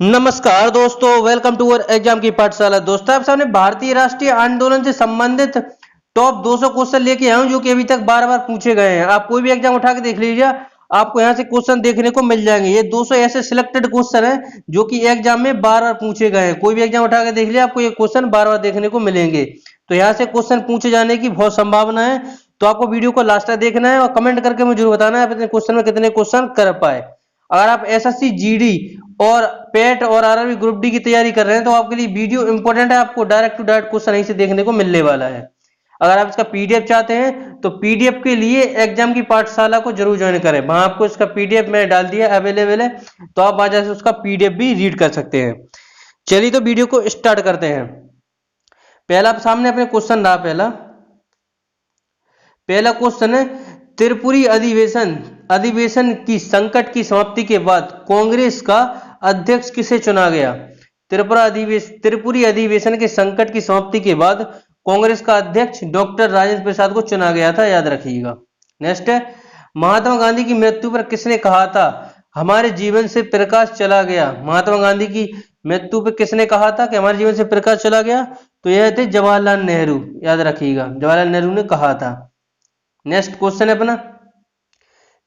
नमस्कार दोस्तों, welcome to our exam की पाठशाला। दोस्तों, आप सामने भारतीय राष्ट्रीय आंदोलन से संबंधित टॉप 200 क्वेश्चन लेके आया हूं जो कि अभी तक बार बार पूछे गए हैं। आप कोई भी एग्जाम उठा के देख लीजिए, आपको यहां से क्वेश्चन देखने को मिल जाएंगे। ये 200 ऐसे सिलेक्टेड क्वेश्चन हैं जो कि एग्जाम में बार बार पूछे गए हैं। कोई भी एग्जाम उठा के देख लिया, आपको ये क्वेश्चन बार बार देखने को मिलेंगे। तो यहाँ से क्वेश्चन पूछे जाने की बहुत संभावना है। तो आपको वीडियो को लास्ट तक देखना है और कमेंट करके मुझे जरूर बताना है आप इतने क्वेश्चन में कितने क्वेश्चन कर पाए। अगर आप एसएससी जीडी और पेट और आरआरबी ग्रुप डी की तैयारी कर रहे हैं तो आपके लिए वीडियो इंपॉर्टेंट है। आपको डायरेक्ट टू डायरेक्ट क्वेश्चन यहीं से देखने को मिलने वाला है। अगर आप इसका पीडीएफ चाहते हैं तो पीडीएफ के लिए एग्जाम की पाठशाला को जरूर ज्वाइन करें। वहां आपको इसका पीडीएफ मैंने डाल दिया अवेलेबल है, तो आप वहां जाकर उसका पीडीएफ भी रीड कर सकते हैं। चलिए तो वीडियो को स्टार्ट करते हैं। पहला सामने अपने क्वेश्चन रहा। पहला क्वेश्चन है, त्रिपुरी अधिवेशन की संकट की समाप्ति के बाद कांग्रेस का अध्यक्ष किसे चुना गया? त्रिपुरी अधिवेशन के संकट की समाप्ति के बाद कांग्रेस का अध्यक्ष डॉक्टर राजेंद्र प्रसाद को चुना गया था, याद रखिएगा। नेक्स्ट है, महात्मा गांधी की मृत्यु पर किसने कहा था हमारे जीवन से प्रकाश चला गया? महात्मा गांधी की मृत्यु पर किसने कहा था कि हमारे जीवन से प्रकाश चला गया? तो यह थे जवाहरलाल नेहरू, याद रखिएगा, जवाहरलाल नेहरू ने कहा था। नेक्स्ट क्वेश्चन है अपना,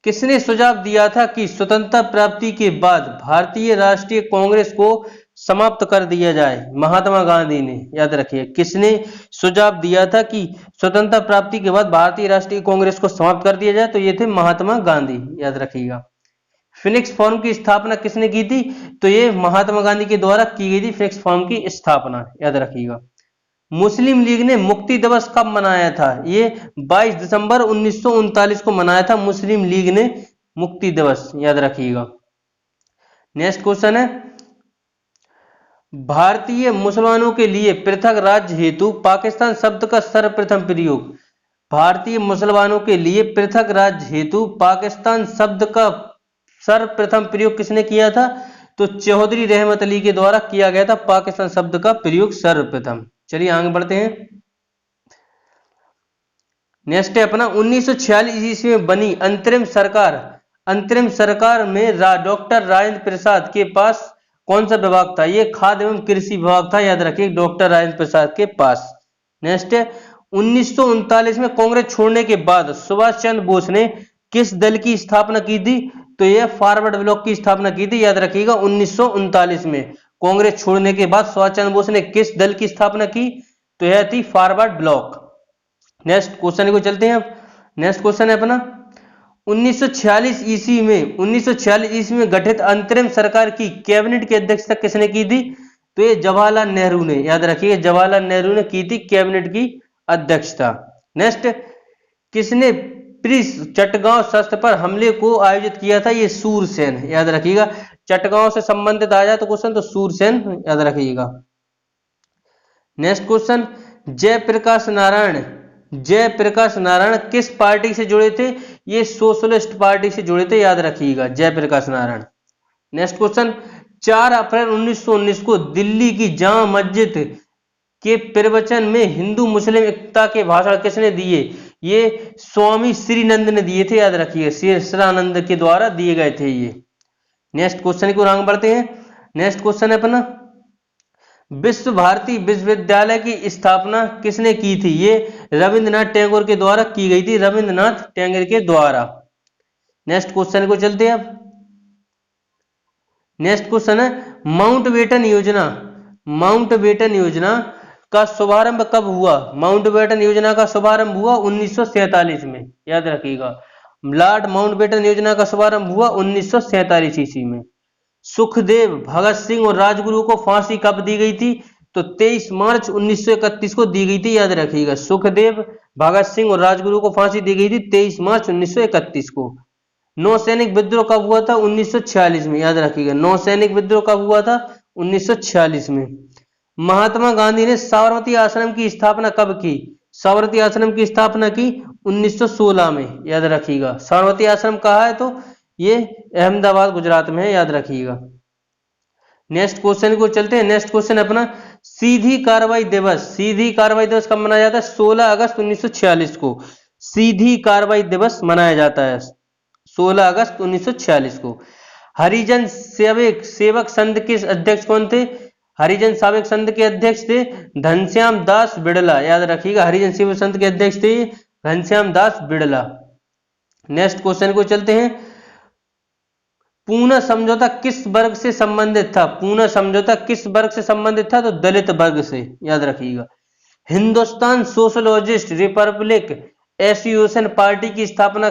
किसने सुझाव दिया था कि स्वतंत्रता प्राप्ति के बाद भारतीय राष्ट्रीय कांग्रेस को समाप्त कर दिया जाए? महात्मा गांधी ने, याद रखिए। किसने सुझाव दिया था कि स्वतंत्रता प्राप्ति के बाद भारतीय राष्ट्रीय कांग्रेस को समाप्त कर दिया जाए? तो ये थे महात्मा गांधी, याद रखिएगा। फिनिक्स फॉर्म की स्थापना किसने की थी? तो ये महात्मा गांधी के द्वारा की गई थी फिनिक्स फॉर्म की स्थापना, याद रखिएगा। मुस्लिम लीग ने मुक्ति दिवस कब मनाया था? ये 22 दिसंबर 1939 को मनाया था मुस्लिम लीग ने मुक्ति दिवस, याद रखिएगा। नेक्स्ट क्वेश्चन है, भारतीय मुसलमानों के लिए पृथक राज्य हेतु पाकिस्तान शब्द का सर्वप्रथम प्रयोग? भारतीय मुसलमानों के लिए पृथक राज्य हेतु पाकिस्तान शब्द का सर्वप्रथम प्रयोग किसने किया था? तो चौधरी रहमत अली के द्वारा किया गया था पाकिस्तान शब्द का प्रयोग सर्वप्रथम। चलिए आगे बढ़ते हैं। नेक्स्ट है अपना, 1946 ईस्वी में बनी अंतरिम सरकार में डॉक्टर राजेंद्र प्रसाद के पास कौन सा विभाग था? ये खाद्य एवं कृषि विभाग था, याद रखिए, डॉक्टर राजेंद्र प्रसाद के पास। नेक्स्ट है, 1939 में कांग्रेस छोड़ने के बाद सुभाष चंद्र बोस ने किस दल की स्थापना की थी? तो यह फॉरवर्ड ब्लॉक की स्थापना की थी, याद रखिएगा। 1939 में कांग्रेस छोड़ने के बाद सुभाष चंद्र बोस ने किस दल की स्थापना की? तो यह थी फॉरवर्ड ब्लॉक। नेक्स्ट क्वेश्चन को चलते हैं। नेक्स्ट क्वेश्चन है अपना, 1946 ईस्वी में गठित अंतरिम सरकार की कैबिनेट की अध्यक्षता किसने की थी? तो ये जवाहरलाल नेहरू ने, याद रखिए, जवाहरलाल नेहरू ने की थी कैबिनेट की अध्यक्षता। नेक्स्ट, किसने चटगांव शस्त्र पर हमले को आयोजित किया था? ये सूरसेन, याद रखिएगा। चटगांव से संबंधित आ जाए तो क्वेश्चन, तो सूरसेन, याद रखिएगा। नेक्स्ट क्वेश्चन, जयप्रकाश नारायण किस पार्टी से जुड़े थे? ये सोशलिस्ट पार्टी से जुड़े थे, याद रखिएगा, जयप्रकाश नारायण। नेक्स्ट क्वेश्चन, 4 अप्रैल 1919 को दिल्ली की जामा मस्जिद के प्रवचन में हिंदू मुस्लिम एकता के भाषण किसने दिए? ये स्वामी श्रीनंद ने दिए थे, याद रखिए, श्रीरानंद के द्वारा दिए गए थे ये। नेक्स्ट क्वेश्चन को आगे बढ़ते हैं। नेक्स्ट क्वेश्चन है अपना, विश्व भारती विश्वविद्यालय की स्थापना किसने की थी? ये रविंद्रनाथ टैगोर के द्वारा की गई थी, रविंद्रनाथ टैगोर के द्वारा। नेक्स्ट क्वेश्चन को चलते हैं अब। नेक्स्ट क्वेश्चन है, माउंटबेटन योजना का शुभारंभ कब हुआ? माउंटबेटन योजना का शुभारंभ हुआ 1947 में, याद रखिएगा। लॉर्ड माउंटबेटन योजना का शुभारंभ हुआ 1947 ईस्वी में। सुखदेव, भगत सिंह और राजगुरु को फांसी कब दी गई थी? तो 23 मार्च 1931 को दी गई थी, याद रखिएगा। सुखदेव, भगत सिंह और राजगुरु को फांसी दी गई थी 23 मार्च 1931 को। नौसैनिक विद्रोह कब हुआ था? 1946 में, याद रखिएगा। नौसैनिक विद्रोह कब हुआ था? 1946 में। महात्मा गांधी ने साबरमती आश्रम की स्थापना कब की? साबरमती आश्रम की स्थापना की 1916 में, याद रखिएगा। साबरमती आश्रम कहाँ है? तो ये अहमदाबाद गुजरात में है, याद रखिएगा। नेक्स्ट क्वेश्चन को चलते हैं। नेक्स्ट क्वेश्चन अपना, सीधी कार्रवाई दिवस कब मनाया जाता है? 16 अगस्त 1946 को सीधी कार्रवाई दिवस मनाया जाता है, 16 अगस्त 1946 को। हरिजन सेवक सेवक संघ के अध्यक्ष कौन थे? हरिजन सेवक संघ के अध्यक्ष थे घनश्याम दास बिड़ला, याद रखिएगा। हरिजन सेवक संघ के अध्यक्ष थे घनश्याम दास बिड़ला। नेक्स्ट क्वेश्चन को चलते हैं। पूना समझौता किस वर्ग से संबंधित था? पूना समझौता किस वर्ग से संबंधित था? तो दलित वर्ग से, याद रखिएगा। Hindustan socialist Republic association party की स्थापना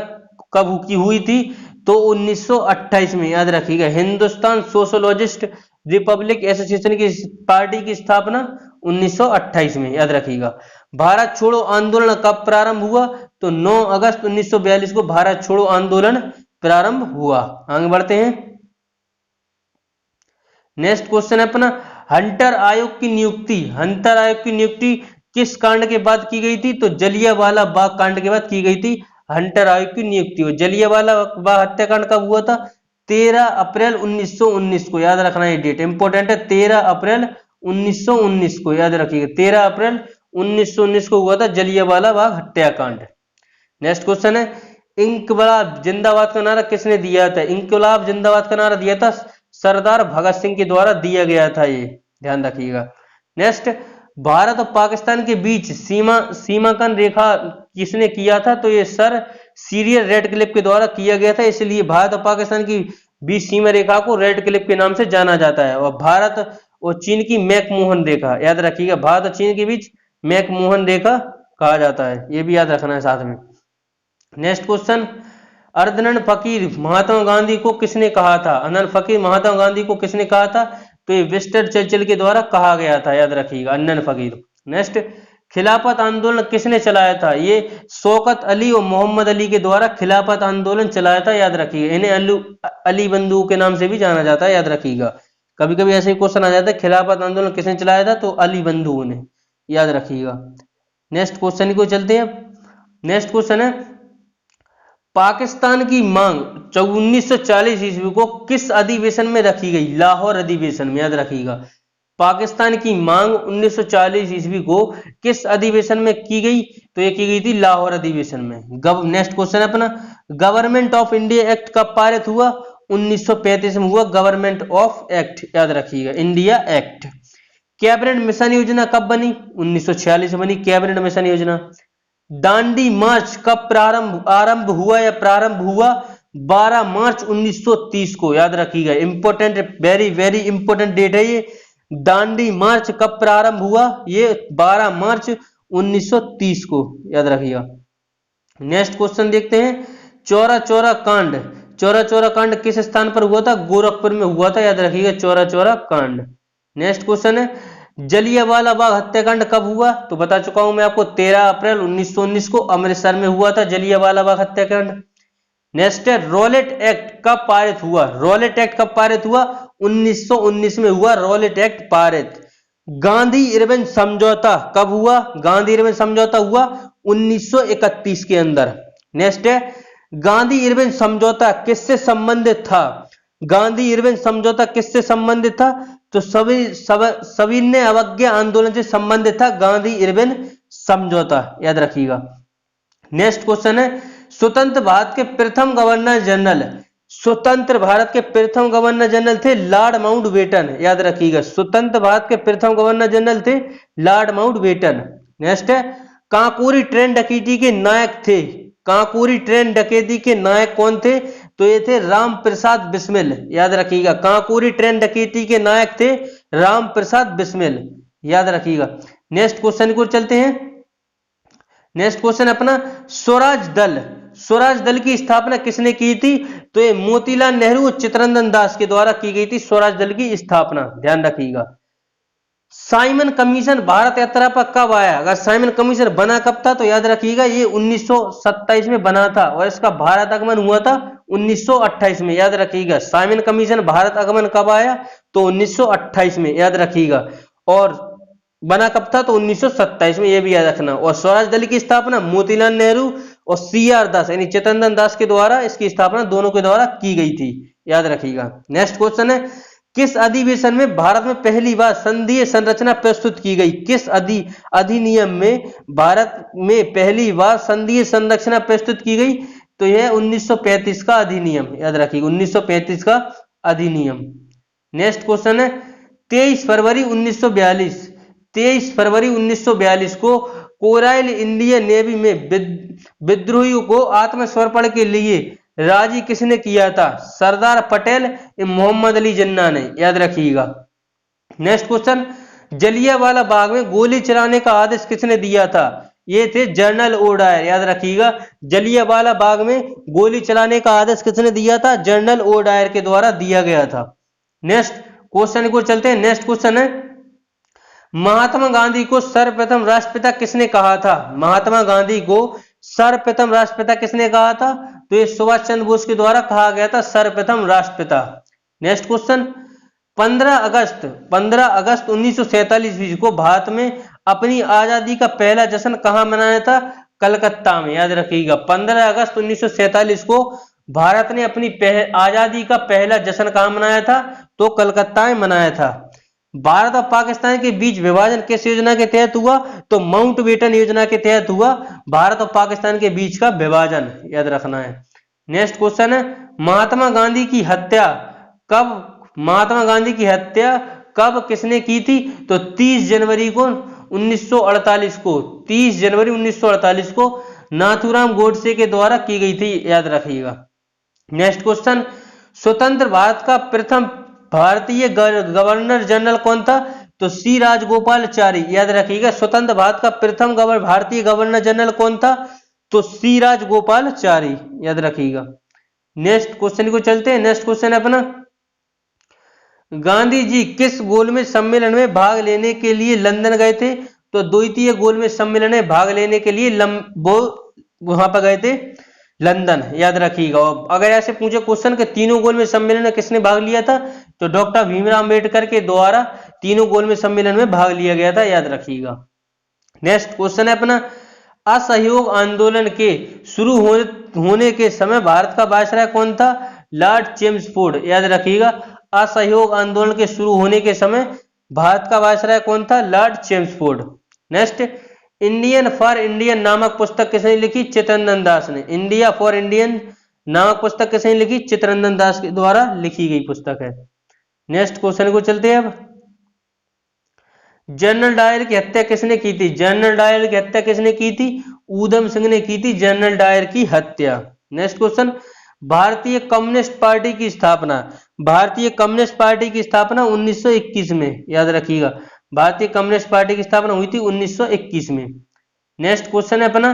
कब की हुई थी? तो 1928 में, याद रखिएगा। हिंदुस्तान सोशलिस्ट रिपब्लिक एसोसिएशन की पार्टी की स्थापना 1928 में, याद रखिएगा। भारत छोड़ो आंदोलन कब प्रारंभ हुआ? तो 9 अगस्त 1942 को भारत छोड़ो आंदोलन प्रारंभ हुआ। आगे बढ़ते हैं। नेक्स्ट क्वेश्चन है अपना, हंटर आयोग की नियुक्ति, हंटर आयोग की नियुक्ति किस कांड के बाद की गई थी? तो जलियांवाला बाग कांड के बाद की गई थी हंटर आयोग की नियुक्ति। जलियांवाला बाग हत्याकांड कब हुआ था? 13 अप्रैल 1919 को, याद रखना ये डेट इंपॉर्टेंट है। 13 अप्रैल 1919 को, याद रखिएगा। 13 अप्रैल 1919 को हुआ था जलियांवाला बाग हत्याकांड। नेक्स्ट क्वेश्चन है, इंकलाब जिंदाबाद का नारा किसने दिया था? इंकलाब जिंदाबाद का नारा दिया था सरदार भगत सिंह के द्वारा दिया गया था, ये ध्यान रखिएगा। नेक्स्ट, भारत और पाकिस्तान के बीच सीमांकन रेखा किसने किया था? तो ये सर सीरियल रेडक्लिफ के द्वारा किया गया था, इसलिए भारत और पाकिस्तान की बीच सीमा रेखा को रेडक्लिफ के नाम से जाना जाता है। और भारत और चीन की मैकमोहन रेखा, याद रखिएगा। भारत और चीन के बीच मैकमोहन रेखा कहा जाता है, ये भी याद रखना है साथ में। नेक्स्ट क्वेश्चन, अर्धनन फकीर महात्मा गांधी को किसने कहा था? अर्धनन फकीर महात्मा गांधी को किसने कहा था? तो ये विंस्टन चर्चिल के द्वारा कहा गया था, याद रखिएगा। अर्धनन फकीर। नेक्स्ट, खिलाफत आंदोलन किसने चलाया था? ये शौकत अली और मोहम्मद अली के द्वारा खिलाफत आंदोलन चलाया था, याद रखिएगा। इन्हें अली बंधु के नाम से भी जाना जाता है, याद रखिएगा। कभी कभी ऐसे क्वेश्चन आ जाता है, खिलाफत आंदोलन किसने चलाया था? तो अली बंधुओं ने, याद रखिएगा। नेक्स्ट क्वेश्चन को चलते हैं। नेक्स्ट क्वेश्चन है, पाकिस्तान की मांग 1940 ईस्वी को किस अधिवेशन में रखी गई? लाहौर अधिवेशन में, याद रखिएगा। पाकिस्तान की मांग 1940 ईस्वी को किस अधिवेशन में की गई? तो ये की गई थी लाहौर अधिवेशन में। नेक्स्ट क्वेश्चन है अपना, गवर्नमेंट ऑफ इंडिया एक्ट कब पारित हुआ? 1935 में हुआ गवर्नमेंट ऑफ एक्ट, याद रखिएगा, इंडिया एक्ट। कैबिनेट मिशन योजना कब बनी? 1946 में बनी कैबिनेट मिशन योजना। दांडी मार्च कब आरंभ हुआ या प्रारंभ हुआ? 12 मार्च 1930 को, याद रखिएगा। Important, very very important date है ये। दांडी मार्च कब प्रारंभ हुआ? ये 12 मार्च 1930 को, याद रखिएगा। नेक्स्ट क्वेश्चन देखते हैं, चौरा चौरा कांड, चौरा चौरा कांड किस स्थान पर हुआ था? गोरखपुर में हुआ था, याद रखिएगा, चौरा चौरा कांड। नेक्स्ट क्वेश्चन है, जलियांवाला बाग हत्याकांड कब हुआ? तो बता चुका हूं मैं आपको, 13 अप्रैल 1919 को अमृतसर में हुआ था जलियांवाला बाग हत्याकांड। नेक्स्ट है, रॉलेट एक्ट कब पारित हुआ? रॉलेट एक्ट कब पारित हुआ? 1919 में हुआ रॉलेट एक्ट पारित। गांधी इरविन समझौता कब हुआ? गांधी इरविन समझौता हुआ 1931 के अंदर। नेक्स्ट है, गांधी इरविन समझौता किससे संबंधित था? गांधी इरविन समझौता किससे संबंधित था? तो सविनय अवज्ञा आंदोलन से संबंधित था गांधी इरविन समझौता, याद रखिएगा। नेक्स्ट क्वेश्चन है, स्वतंत्र भारत के प्रथम गवर्नर जनरल, स्वतंत्र भारत के प्रथम गवर्नर जनरल थे लॉर्ड माउंटबेटन, याद रखिएगा। स्वतंत्र भारत के प्रथम गवर्नर जनरल थे लॉर्ड माउंटबेटन। नेक्स्ट है, काकोरी ट्रेन डकैती के नायक थे, काकोरी ट्रेन डकैती के नायक कौन थे? तो ये थे राम प्रसाद बिस्मिल, याद रखिएगा। काकोरी ट्रेन डकैती के नायक थे राम प्रसाद बिस्मिल, याद रखिएगा। नेक्स्ट क्वेश्चन को चलते हैं। नेक्स्ट क्वेश्चन अपना, स्वराज दल, स्वराज दल की स्थापना किसने की थी? तो ये मोतीलाल नेहरू और चित्तरंजन दास के द्वारा की गई थी स्वराज दल की स्थापना, ध्यान रखिएगा। साइमन कमीशन भारत यात्रा पर कब आया? अगर साइमन कमीशन बना कब था? तो याद रखिएगा, ये 1927 में बना था और इसका भारत आगमन हुआ था 1928 में, याद रखिएगा। साइमन कमीशन भारत आगमन कब आया? तो 1928 में, याद रखिएगा। और बना कब था? तो 1927 में, ये भी याद रखना। और स्वराज दल की स्थापना मोतीलाल नेहरू और CR दास यानी चित्तरंजन दास के द्वारा इसकी स्थापना दोनों के द्वारा की गई थी, याद रखिएगा। नेक्स्ट क्वेश्चन है, किस अधिवेशन में भारत में पहली बार संघीय संरचना प्रस्तुत की गई? किस अधिनियम में भारत में पहली बार संघीय संरचना प्रस्तुत की गई? तो यह 1935 का अधिनियम, याद रखिएगा, 1935 का अधिनियम। नेक्स्ट क्वेश्चन है 23 फरवरी 1942, 23 फरवरी 1942 को कोराइल इंडियन नेवी में विद्रोहियों को आत्मसमर्पण के लिए राजी किसने किया था? सरदार पटेल मोहम्मद अली जिन्ना ने, याद रखिएगा। नेक्स्ट क्वेश्चन जलियांवाला बाग में गोली चलाने का आदेश किसने दिया था? ये थे जनरल ओ डायर, याद रखिएगा। जलियांवाला बाग में गोली चलाने का आदेश किसने दिया था? जनरल ओ डायर के द्वारा दिया गया था। नेक्स्ट क्वेश्चन को चलते हैं। नेक्स्ट क्वेश्चन है महात्मा गांधी को सर्वप्रथम राष्ट्रपिता किसने कहा था? महात्मा गांधी को सर्वप्रथम राष्ट्रपिता किसने कहा था? तो ये सुभाष चंद्र बोस के द्वारा कहा गया था सर्वप्रथम राष्ट्रपिता। नेक्स्ट क्वेश्चन 15 अगस्त 1947 ईस्वी को भारत में अपनी आजादी का पहला जश्न कहां मनाया था? कलकत्ता में, याद रखिएगा। 15 अगस्त 1947 को भारत ने अपनी आजादी का पहला जश्न कहां मनाया था? तो कलकत्ता में मनाया था। भारत और पाकिस्तान के बीच विभाजन किस योजना के तहत हुआ? तो माउंटबेटन योजना के तहत हुआ भारत और पाकिस्तान के बीच का विभाजन, याद रखना है। नेक्स्ट क्वेश्चन है महात्मा गांधी की हत्या कब किसने की थी? तो 30 जनवरी 1948 को नाथूराम गोडसे के द्वारा की गई थी, याद रखिएगा। नेक्स्ट क्वेश्चन स्वतंत्र भारत का प्रथम भारतीय गवर्नर जनरल कौन था? तो सी राजगोपालाचारी, याद रखिएगा। स्वतंत्र भारत का प्रथम भारतीय गवर्नर जनरल कौन था? तो सी राजगोपालाचारी, याद रखिएगा। नेक्स्ट क्वेश्चन को चलते हैं। नेक्स्ट क्वेश्चन है अपना गांधी जी किस गोलमेज सम्मेलन में भाग लेने के लिए लंदन गए थे? तो द्वितीय गोलमेज सम्मेलन में भाग लेने के लिए वहां पर गए थे लंदन, याद रखिएगा। अगर ऐसे पूछे क्वेश्चन के तीनों गोलमेज सम्मेलन में किसने भाग लिया था? तो डॉक्टर भीमराव अम्बेडकर के द्वारा तीनों गोलमेज सम्मेलन में भाग लिया गया था, याद रखिएगा। नेक्स्ट क्वेश्चन है अपना असहयोग आंदोलन के शुरू होने के समय भारत का वायसराय कौन था? लॉर्ड चेम्सफोर्ड, याद रखिएगा। असहयोग आंदोलन के शुरू होने के समय भारत का वायसराय कौन था? Lord Chelmsford. Next Indian for Indian नामक पुस्तक किसने लिखी? चित्तरंजन दास ने। इंडिया फॉर इंडियन नामक पुस्तक किसने लिखी? चित्तरंजन दास के द्वारा लिखी गई पुस्तक है। नेक्स्ट क्वेश्चन को चलते हैं अब जनरल डायर की हत्या किसने की थी? जनरल डायर की हत्या किसने की थी? ऊधम सिंह ने की थी जनरल डायर की हत्या। नेक्स्ट क्वेश्चन भारतीय कम्युनिस्ट पार्टी की स्थापना 1921 में, याद रखिएगा। भारतीय कम्युनिस्ट पार्टी की स्थापना हुई थी 1921 में। नेक्स्ट क्वेश्चन है अपना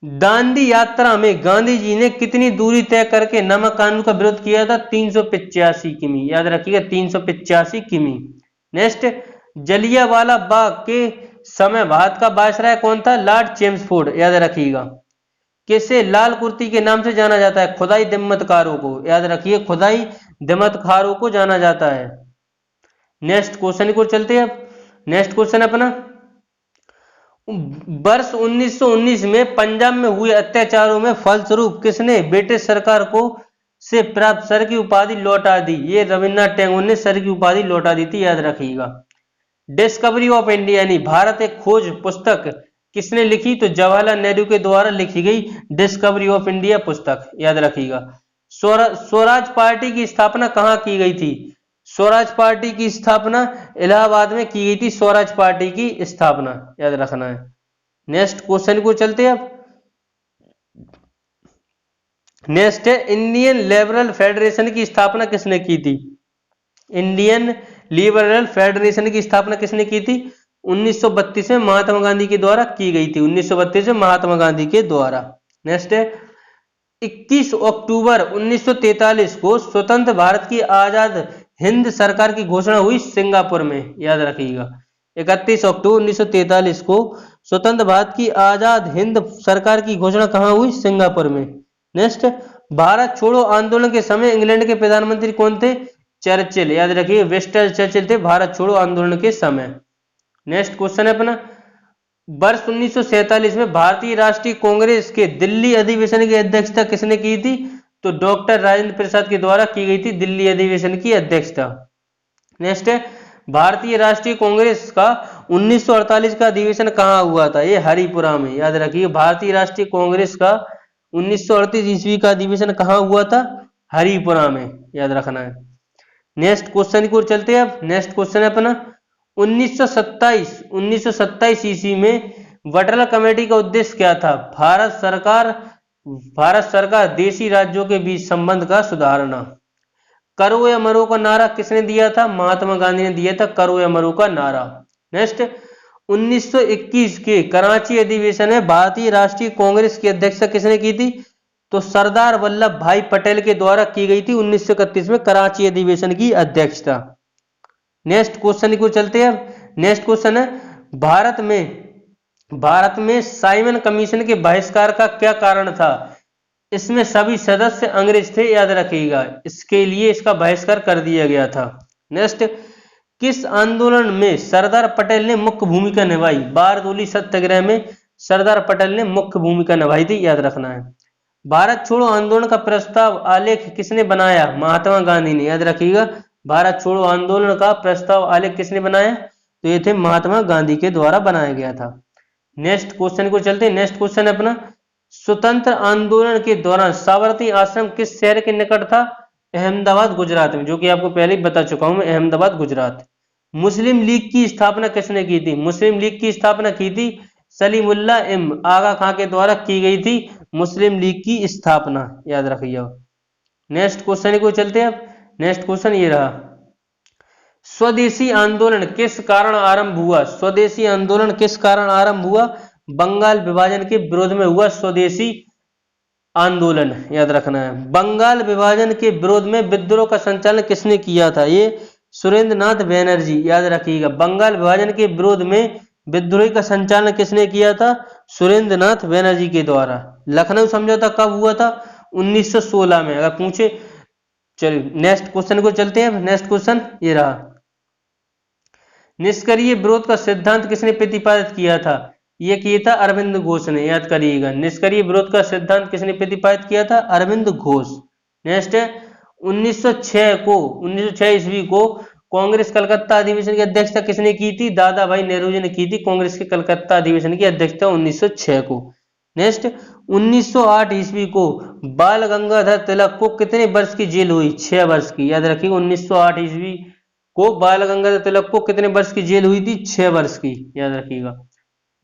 दांडी यात्रा में गांधी जी ने कितनी दूरी तय करके नमक कानून का विरोध किया था? 385 किमी, याद रखिएगा। 385 किमी। नेक्स्ट जलियांवाला बाग के समय भारत का वायसराय कौन था? लॉर्ड चेम्सफोर्ड, याद रखिएगा। किसे लाल कुर्ती के नाम से जाना जाता है? खुदाई दिम्मतकारों को, याद रखिए। खुदाई दिम्मतकारों को जाना जाता है। नेक्स्ट क्वेश्चन को चलते हैं अब। नेक्स्ट क्वेश्चन अपना वर्ष 1919 में पंजाब में हुए अत्याचारों में फलस्वरूप किसने ब्रिटिश सरकार को से प्राप्त सर की उपाधि लौटा दी? ये रविन्द्रनाथ टैगोर ने सर की उपाधि लौटा दी थी, याद रखिएगा। डिस्कवरी ऑफ इंडिया यानी भारत एक खोज पुस्तक किसने लिखी? तो जवाहरलाल नेहरू के द्वारा लिखी गई डिस्कवरी ऑफ इंडिया पुस्तक, याद रखिएगा। स्वराज पार्टी की स्थापना कहां की गई थी? स्वराज पार्टी की स्थापना इलाहाबाद में की गई थी। स्वराज पार्टी की स्थापना, याद रखना है। नेक्स्ट क्वेश्चन को चलते हैं अब। नेक्स्ट है इंडियन लिबरल फेडरेशन की स्थापना किसने की थी? इंडियन लिबरल फेडरेशन की स्थापना किसने की थी? 1932 में महात्मा गांधी के द्वारा की गई थी। 1932 में महात्मा गांधी के द्वारा। नेक्स्ट है 21 अक्टूबर 1943 को स्वतंत्र भारत की आजाद हिंद सरकार की घोषणा हुई सिंगापुर में, याद रखिएगा। 31 अक्टूबर 1943 को स्वतंत्र भारत की आजाद हिंद सरकार की घोषणा कहां हुई? सिंगापुर में। नेक्स्ट भारत छोड़ो आंदोलन के समय इंग्लैंड के प्रधानमंत्री कौन थे? चर्चिल, याद रखिए। विंस्टन चर्चिल थे भारत छोड़ो आंदोलन के समय। नेक्स्ट क्वेश्चन है अपना वर्ष 1947 में भारतीय राष्ट्रीय कांग्रेस के दिल्ली अधिवेशन की अध्यक्षता किसने की थी? तो डॉक्टर राजेंद्र प्रसाद के द्वारा की गई थी दिल्ली अधिवेशन की अध्यक्षता। नेक्स्ट है भारतीय राष्ट्रीय कांग्रेस का 1948 का अधिवेशन कहां हुआ था? ये हरिपुरा में, याद रखिए। भारतीय राष्ट्रीय कांग्रेस का 1938 ईस्वी का अधिवेशन कहां हुआ था? हरिपुरा में, याद रखना है। नेक्स्ट क्वेश्चन की ओर चलते हैं। अब नेक्स्ट क्वेश्चन है अपना 1927 ईस्वी में वडरल कमेटी का उद्देश्य क्या था? भारत सरकार देशी राज्यों के बीच संबंध का सुधारना। करो या मरो का नारा किसने दिया था? महात्मा गांधी ने दिया था करो या मरो का नारा। नेक्स्ट 1921 के कराची अधिवेशन में भारतीय राष्ट्रीय कांग्रेस की अध्यक्षता किसने की थी? तो सरदार वल्लभ भाई पटेल के द्वारा की गई थी 1931 में कराची अधिवेशन की अध्यक्षता। नेक्स्ट क्वेश्चन को चलते हैं। नेक्स्ट क्वेश्चन है भारत में साइमन कमीशन के बहिष्कार का क्या कारण था? इसमें सभी सदस्य अंग्रेज थे, याद रखिएगा, इसके लिए इसका बहिष्कार कर दिया गया था। नेक्स्ट किस आंदोलन में सरदार पटेल ने मुख्य भूमिका निभाई? बारदोली सत्याग्रह में सरदार पटेल ने मुख्य भूमिका निभाई थी, याद रखना है। भारत छोड़ो आंदोलन का प्रस्ताव आलेख किसने बनाया? महात्मा गांधी ने, याद रखिएगा। भारत छोड़ो आंदोलन का प्रस्ताव आलेख किसने बनाया? तो ये थे महात्मा गांधी के द्वारा बनाया गया था। नेक्स्ट क्वेश्चन को चलते हैं। नेक्स्ट क्वेश्चन है अपना स्वतंत्र आंदोलन के दौरान साबरमती आश्रम किस शहर के निकट था? अहमदाबाद गुजरात में, जो कि आपको पहले ही बता चुका हूं मैं, अहमदाबाद गुजरात। मुस्लिम लीग की स्थापना किसने की थी? मुस्लिम लीग की स्थापना की थी सलीमुल्लाह आगा खां के द्वारा की गई थी मुस्लिम लीग की स्थापना, याद रखिएगा। नेक्स्ट क्वेश्चन को चलते हैं। अब नेक्स्ट क्वेश्चन ये रहा स्वदेशी आंदोलन किस कारण आरंभ हुआ? स्वदेशी आंदोलन किस कारण आरंभ हुआ? बंगाल विभाजन के विरोध में हुआ स्वदेशी आंदोलन, याद रखना है। बंगाल विभाजन के विरोध में विद्रोह का संचालन किसने किया था? ये सुरेंद्र नाथ बैनर्जी, याद रखिएगा। बंगाल विभाजन के विरोध में विद्रोह का संचालन किसने किया था? सुरेंद्र नाथ बैनर्जी के द्वारा। लखनऊ समझौता कब हुआ था? 1916 में, अगर पूछे। चलिए नेक्स्ट क्वेश्चन को चलते हैं। नेक्स्ट क्वेश्चन ये रहा निष्क्रिय विरोध का सिद्धांत किसने प्रतिपादित किया था? यह किया था अरविंद घोष ने, याद करिएगा। निष्क्रिय विरोध का सिद्धांत किसने प्रतिपादित किया था? अरविंद घोष। नेक्स्ट है 1906 ईस्वी को कांग्रेस कलकत्ता अधिवेशन की अध्यक्षता किसने की थी? दादा भाई नेहरू ने की थी कांग्रेस के कलकत्ता अधिवेशन की अध्यक्षता 1906 को। नेक्स्ट 1908 ईस्वी को बाल गंगाधर तिलक को कितने वर्ष की जेल हुई? 6 वर्ष की, याद रखिएगा। 1908 ईस्वी को बाल गंगाधर तिलक को कितने वर्ष की जेल हुई थी? 6 वर्ष की, याद रखिएगा।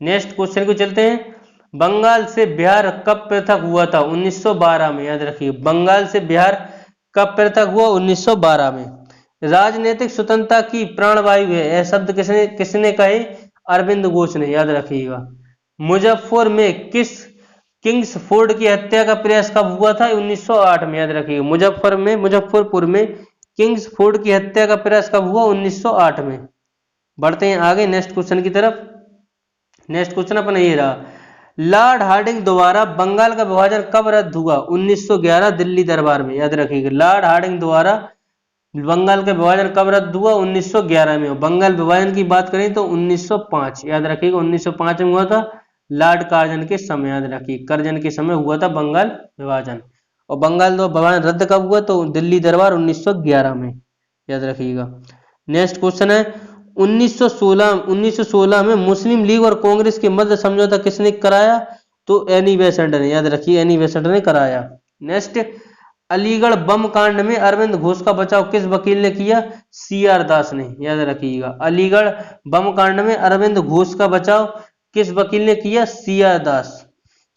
नेक्स्ट क्वेश्चन को चलते हैं। बंगाल से बिहार कब पृथक हुआ था? 1912 में, याद रखिए। बंगाल से बिहार कब पृथक हुआ? 1912 में। राजनीतिक स्वतंत्रता की प्राणवायु है, यह शब्द किसने कहे? अरविंद घोष ने, याद रखिएगा। मुजफ्फर में किंग्सफोर्ड की हत्या का प्रयास कब हुआ था? 1908 में, याद रखिएगा। मुजफ्फरपुर में किंग्सफोर्ड की हत्या का प्रयास कब हुआ? 1908 में। बढ़ते हैं आगे नेक्स्ट क्वेश्चन की तरफ। नेक्स्ट क्वेश्चन अपना ये रहा लॉर्ड हार्डिंग द्वारा बंगाल का विभाजन कब रद्द हुआ? 1911 दिल्ली दरबार में, याद रखिएगा। लॉर्ड हार्डिंग द्वारा बंगाल का विभाजन कब रद्द हुआ? 1911 में। बंगाल विभाजन की बात करें तो 1905, याद रखिएगा। 1905 में हुआ था लॉर्ड कार्जन के समय, याद रखिए। कर्जन के समय हुआ था बंगाल विभाजन। और बंगाल विभाजन रद्द कब हुआ? तो दिल्ली दरबार 1911 में, याद रखिएगा। नेक्स्ट क्वेश्चन है 1916 में मुस्लिम लीग और कांग्रेस के मध्य समझौता किसने कराया? तो एनी बेसेंट ने, याद रखिए। एनी बेसेंट ने कराया। नेक्स्ट अलीगढ़ बम कांड में अरविंद घोष का बचाव किस वकील ने किया? CR दास ने, याद रखिएगा। अलीगढ़ बम कांड में अरविंद घोष का बचाव किस वकील ने किया? CR दास।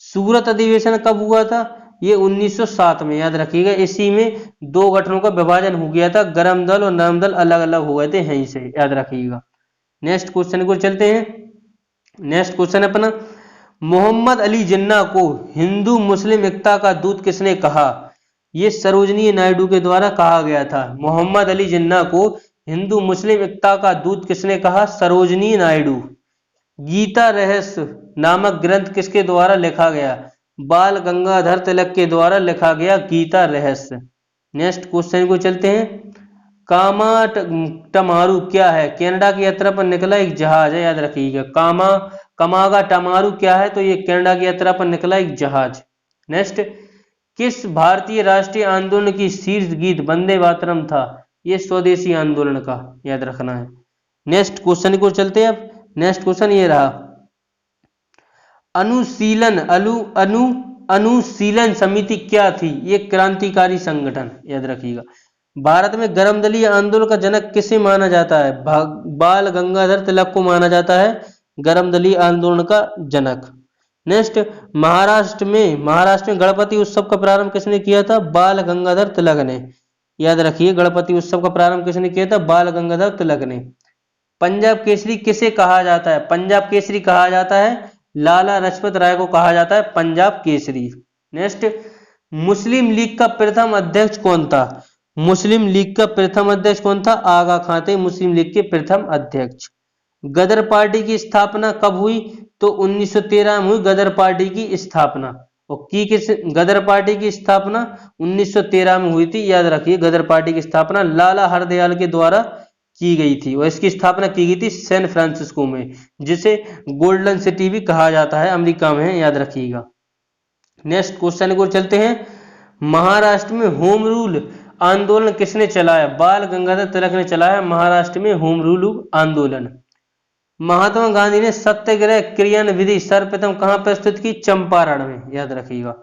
सूरत अधिवेशन कब हुआ था? ये 1907 में, याद रखिएगा। इसी में 2 गठनों का विभाजन हो गया था, गर्म दल और नरम दल अलग अलग हो गए थे यहीं से, याद रखिएगा। नेक्स्ट क्वेश्चन को चलते हैं। नेक्स्ट क्वेश्चन अपना मोहम्मद अली जिन्ना को हिंदू मुस्लिम एकता का दूत किसने कहा? ये सरोजनी नायडू के द्वारा कहा गया था। मोहम्मद अली जिन्ना को हिंदू मुस्लिम एकता का दूत किसने कहा? सरोजनी नायडू। गीता रहस्य नामक ग्रंथ किसके द्वारा लिखा गया? बाल गंगाधर तिलक के द्वारा लिखा गया गीता रहस्य। नेक्स्ट क्वेश्चन को चलते हैं। कामाटमारू क्या है? कनाडा की यात्रा पर निकला एक जहाज है, याद रखिएगा। कामागाटमारू क्या है? तो ये कनाडा की यात्रा पर निकला एक जहाज। नेक्स्ट किस भारतीय राष्ट्रीय आंदोलन की शीर्ष गीत वंदे मातरम था? ये स्वदेशी आंदोलन का, याद रखना है। नेक्स्ट क्वेश्चन को चलते हैं। अब नेक्स्ट क्वेश्चन ये रहा अनुशीलन अनुशीलन समिति क्या थी? ये क्रांतिकारी संगठन, याद रखिएगा। भारत में गर्म दलीय आंदोलन का जनक किसे माना जाता है? बाल गंगाधर तिलक को माना जाता है गर्म दलीय आंदोलन का जनक। नेक्स्ट, महाराष्ट्र में गणपति उत्सव का प्रारंभ किसने किया था? बाल गंगाधर तिलक ने। याद रखिए, गणपति उत्सव का प्रारंभ किसने किया था? बाल गंगाधर तिलक ने। पंजाब केसरी किसे कहा जाता है? पंजाब केसरी कहा जाता है लाला लाजपत राय को कहा जाता है पंजाब केसरी। नेक्स्ट, मुस्लिम लीग का प्रथम अध्यक्ष कौन था? मुस्लिम लीग का प्रथम अध्यक्ष कौन था? आगा खां थे मुस्लिम लीग के प्रथम अध्यक्ष। गदर पार्टी की स्थापना कब हुई? तो 1913 में हुई गदर पार्टी की स्थापना। और गदर पार्टी की स्थापना 1913 में हुई थी। याद रखिए, गदर पार्टी की स्थापना लाला हरदयाल के द्वारा की गई थी और इसकी स्थापना की गई थी सैन फ्रांसिस्को में, जिसे गोल्डन सिटी भी कहा जाता है, अमेरिका में है, याद रखिएगा। नेक्स्ट क्वेश्चन को चलते हैं। महाराष्ट्र में होम रूल आंदोलन किसने चलाया? बाल गंगाधर तिलक ने चलाया महाराष्ट्र में होम रूल आंदोलन। महात्मा गांधी ने सत्याग्रह क्रियान्विधि सर्वप्रथम कहां प्रस्तुत की? चंपारण में, याद रखिएगा।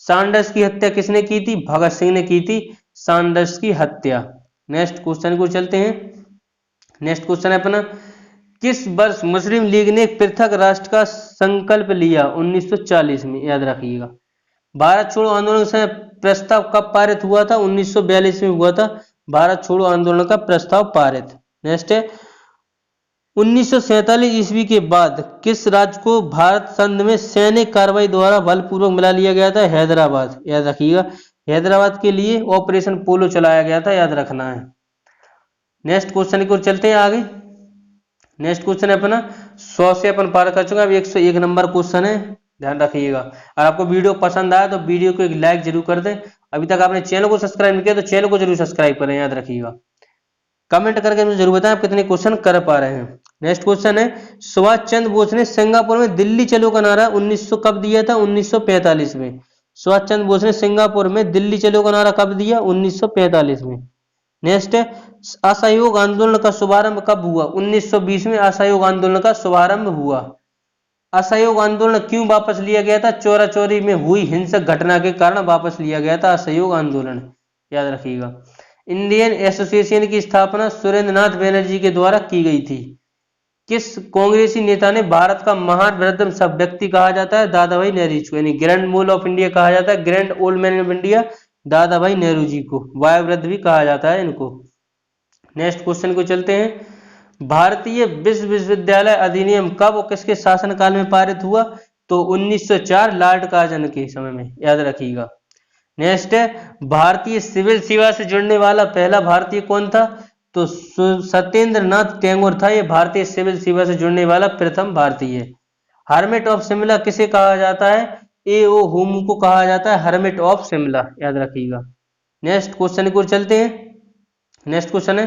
सैंडर्स की हत्या किसने की थी? भगत सिंह ने की थी सैंडर्स की हत्या। नेक्स्ट क्वेश्चन को चलते हैं। नेक्स्ट क्वेश्चन है अपना, किस वर्ष मुस्लिम लीग ने पृथक राष्ट्र का संकल्प लिया? 1940 में, याद रखिएगा। भारत छोड़ो आंदोलन से प्रस्ताव कब पारित हुआ था? 1942 में हुआ था भारत छोड़ो आंदोलन का प्रस्ताव पारित। नेक्स्ट है, 1947 ईस्वी के बाद किस राज्य को भारत संघ में सैनिक कार्रवाई द्वारा बलपूर्वक मिला लिया गया था? हैदराबाद, याद रखिएगा। हैदराबाद के लिए ऑपरेशन पोलो चलाया गया था, याद रखना है। नेक्स्ट क्वेश्चन की ओर चलते हैं आगे। नेक्स्ट क्वेश्चन है अपना 100 से अपन पार कर चुके हैं, अब 101 नंबर क्वेश्चन है, ध्यान रखिएगा। अगर आपको वीडियो पसंद आया तो वीडियो को एक लाइक जरूर कर दें। अभी तक आपने चैनल को सब्सक्राइब नहीं किया तो चैनल को जरूर सब्सक्राइब करें, याद रखिएगा। कमेंट करके मुझे जरूर बताएं आप कितने क्वेश्चन कर पा रहे हैं। नेक्स्ट क्वेश्चन है, सुभाष चंद्र बोस ने सिंगापुर में दिल्ली चलो का नारा 1900 कब दिया था? 1945 में। सुभाष चंद्र बोस ने सिंगापुर में दिल्ली चलो का नारा कब दिया? 1945 में। नेक्स्ट है, असहयोग आंदोलन का शुभारंभ कब हुआ? 1920 में असहयोग आंदोलन का शुभारंभ हुआ। असहयोग आंदोलन क्यों वापस लिया गया था? चोरा चोरी में हुई हिंसक घटना के कारण वापस लिया गया था असहयोग आंदोलन, याद रखिएगा। इंडियन एसोसिएशन की स्थापना सुरेंद्र नाथ बैनर्जी के द्वारा की गई थी। किस कांग्रेसी नेता ने भारत का महान वृद्धम सब व्यक्ति कहा जाता है? दादा भाई नेहरू को, यानी ग्रैंड मोल ऑफ इंडिया कहा जाता है, grand old man of India दादा भाई नेहरू जी को, वायुवृद्ध भी कहा जाता है इनको। नेक्स्ट क्वेश्चन को चलते हैं। भारतीय विश्वविद्यालय अधिनियम कब और किसके शासनकाल में पारित हुआ? तो 1904 लॉर्ड कार्जन के समय में, याद रखिएगा। नेक्स्ट है, भारतीय सिविल सेवा से जुड़ने वाला पहला भारतीय कौन था? तो सत्येंद्र नाथ टैगोर था ये भारतीय सिविल सेवा से जुड़ने वाला प्रथम भारतीय। हर्मिट ऑफ शिमला किसे कहा जाता है? ए.ओ. होम को कहा जाता है हर्मिट ऑफ शिमला, याद रखिएगा। नेक्स्ट क्वेश्चन को चलते हैं। नेक्स्ट क्वेश्चन है,